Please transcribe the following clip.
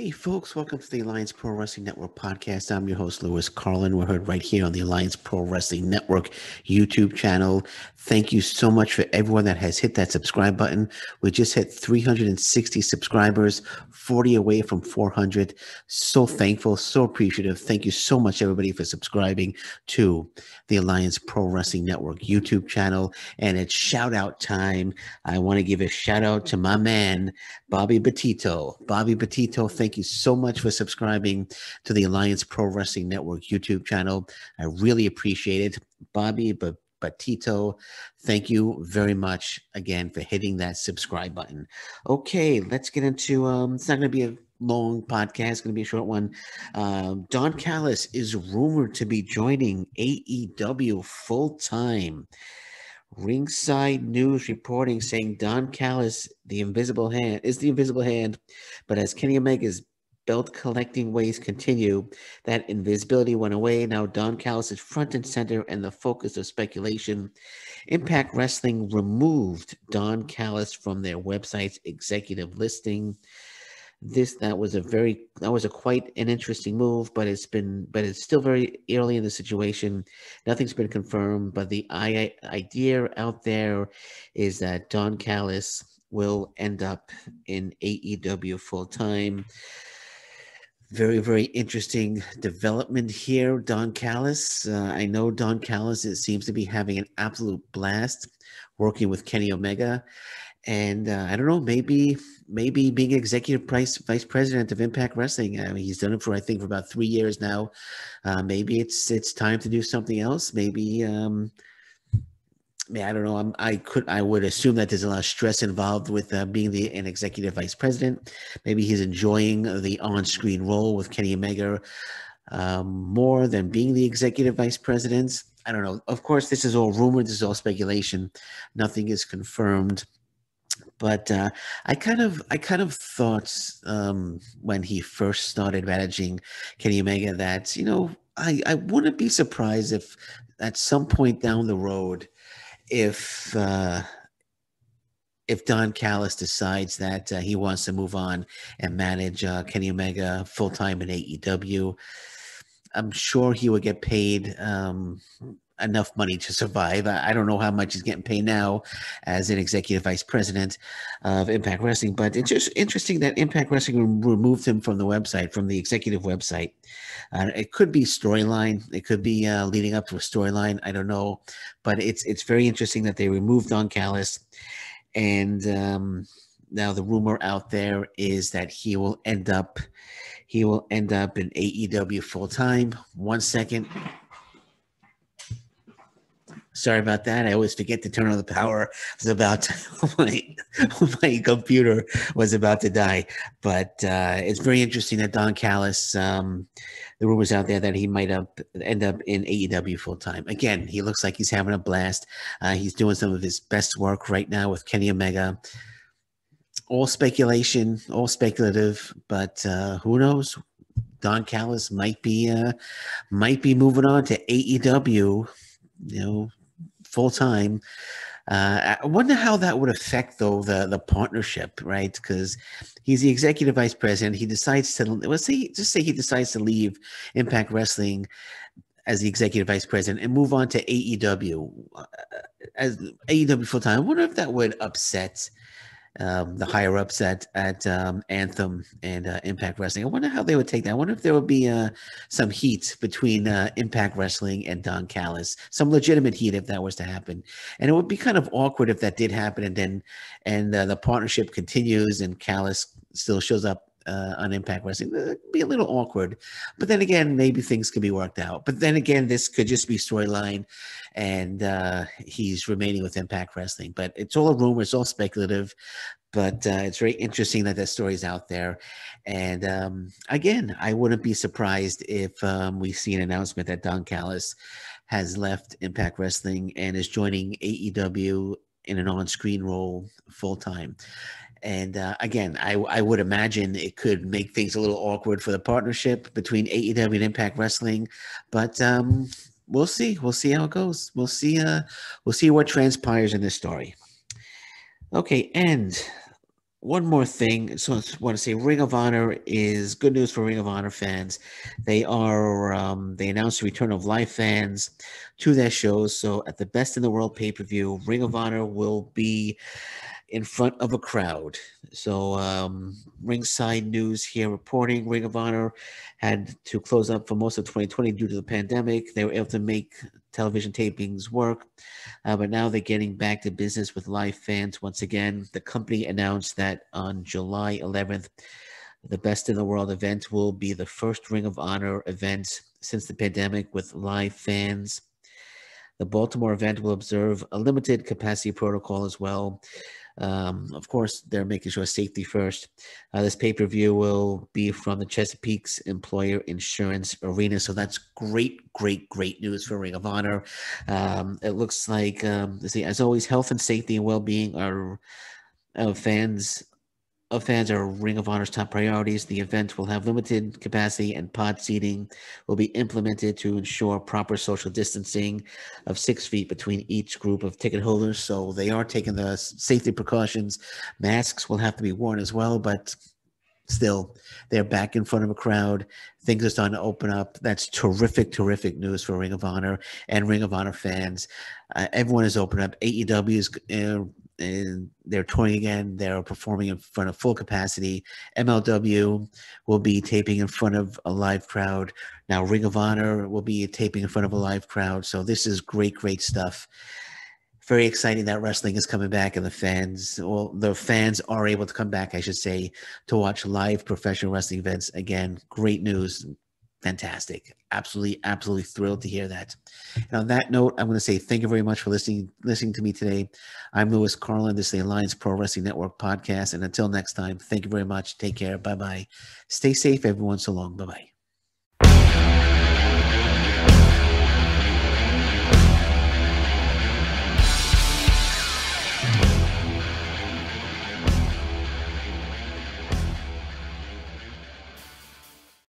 Hey, folks, welcome to the Alliance Pro Wrestling Network podcast. I'm your host, Lewis Carlin. We're heard right here on the Alliance Pro Wrestling Network YouTube channel. Thank you so much for everyone that has hit that subscribe button. We just hit 360 subscribers, 40 away from 400. So thankful, so appreciative. Thank you so much, everybody, for subscribing to the Alliance Pro Wrestling Network YouTube channel. And it's shout out time. I want to give a shout out to my man, Bobby Batito. Bobby Batito, thank you so much for subscribing to the Alliance Pro Wrestling Network YouTube channel. I really appreciate it. Bobby Batito, thank you very much again for hitting that subscribe button. Okay, let's get into it's not going to be a long podcast, it's going to be a short one. Don Callis is rumored to be joining AEW full-time. Ringside News reporting saying Don Callis, the invisible hand, but as Kenny Omega's belt collecting ways continue, that invisibility went away. Now Don Callis is front and center and the focus of speculation. Impact Wrestling removed Don Callis from their website's executive listing. That was a quite an interesting move, but it's still very early in the situation. Nothing's been confirmed, but the idea out there is that Don Callis will end up in AEW full time. Very, very interesting development here. Don Callis. I know Don Callis seems to be having an absolute blast working with Kenny Omega. And I don't know, maybe being executive vice president of Impact Wrestling. I mean, he's done it for, I think, for about 3 years now. Maybe it's time to do something else. Maybe I don't know. I would assume that there's a lot of stress involved with being an executive vice president. Maybe he's enjoying the on-screen role with Kenny Omega more than being the executive vice president. I don't know. Of course, this is all rumor. This is all speculation. Nothing is confirmed. But I kind of thought when he first started managing Kenny Omega that, I wouldn't be surprised if at some point down the road, if Don Callis decides that he wants to move on and manage Kenny Omega full-time in AEW, I'm sure he would get paid enough money to survive. I don't know how much he's getting paid now as an executive vice president of Impact Wrestling, but it's just interesting that Impact Wrestling removed him from the website, from the executive website. It could be storyline. It could be leading up to a storyline. I don't know, but it's very interesting that they removed Don Callis, and now the rumor out there is that he will end up in AEW full time. 1 second. Sorry about that. I always forget to turn on the power. My computer was about to die. But it's very interesting that Don Callis, the rumors out there that he might end up in AEW full time. Again, he looks like he's having a blast. He's doing some of his best work right now with Kenny Omega. All speculation, all speculative, but who knows? Don Callis might be moving on to AEW, full time. I wonder how that would affect, though, the partnership, right? Because he's the executive vice president. He decides to he decides to leave Impact Wrestling as the executive vice president and move on to AEW as AEW full time. I wonder if that would upset the higher ups at Anthem and Impact Wrestling. I wonder how they would take that. I wonder if there would be some heat between Impact Wrestling and Don Callis, some legitimate heat if that was to happen. And it would be kind of awkward if that did happen, and the partnership continues and Callis still shows up on Impact Wrestling. It'd be a little awkward, but then again, maybe things could be worked out. But then again, this could just be storyline, and he's remaining with Impact Wrestling. But it's all a rumor, it's all speculative. But it's very interesting that story is out there. And again, I wouldn't be surprised if we see an announcement that Don Callis has left Impact Wrestling and is joining AEW in an on-screen role full time. And again, I would imagine it could make things a little awkward for the partnership between AEW and Impact Wrestling, but we'll see. We'll see how it goes. We'll see what transpires in this story. Okay, and one more thing. So I just want to say Ring of Honor is good news for Ring of Honor fans. They announced the return of live fans to their shows. So at the Best in the World pay-per-view, Ring of Honor will be in front of a crowd. So, ringside news here reporting Ring of Honor had to close up for most of 2020 due to the pandemic. They were able to make television tapings work, but now they're getting back to business with live fans once again. The company announced that on July 11th, the Best in the World event will be the first Ring of Honor event since the pandemic with live fans. The Baltimore event will observe a limited capacity protocol as well. Of course, they're making sure safety first. This pay per view will be from the Chesapeake's Employer Insurance Arena. So that's great, great, great news for Ring of Honor. It looks like, as always, health and safety and well being are fans are Ring of Honor's top priorities. The event will have limited capacity and pod seating will be implemented to ensure proper social distancing of 6 feet between each group of ticket holders. So they are taking the safety precautions. Masks will have to be worn as well, but still, they're back in front of a crowd. Things are starting to open up. That's terrific, terrific news for Ring of Honor and Ring of Honor fans. Everyone is opening up. AEW is and they're touring again. They're performing in front of full capacity. MLW will be taping in front of a live crowd. Now Ring of Honor will be taping in front of a live crowd. So this is great, great stuff. Very exciting that wrestling is coming back and the fans are able to come back, I should say, to watch live professional wrestling events again. Great news. Fantastic. Absolutely, absolutely thrilled to hear that. And on that note, I'm going to say thank you very much for listening to me today. I'm Lewis Carlin. This is the Alliance Pro Wrestling Network podcast. And until next time, thank you very much. Take care. Bye-bye. Stay safe, everyone. So long. Bye-bye.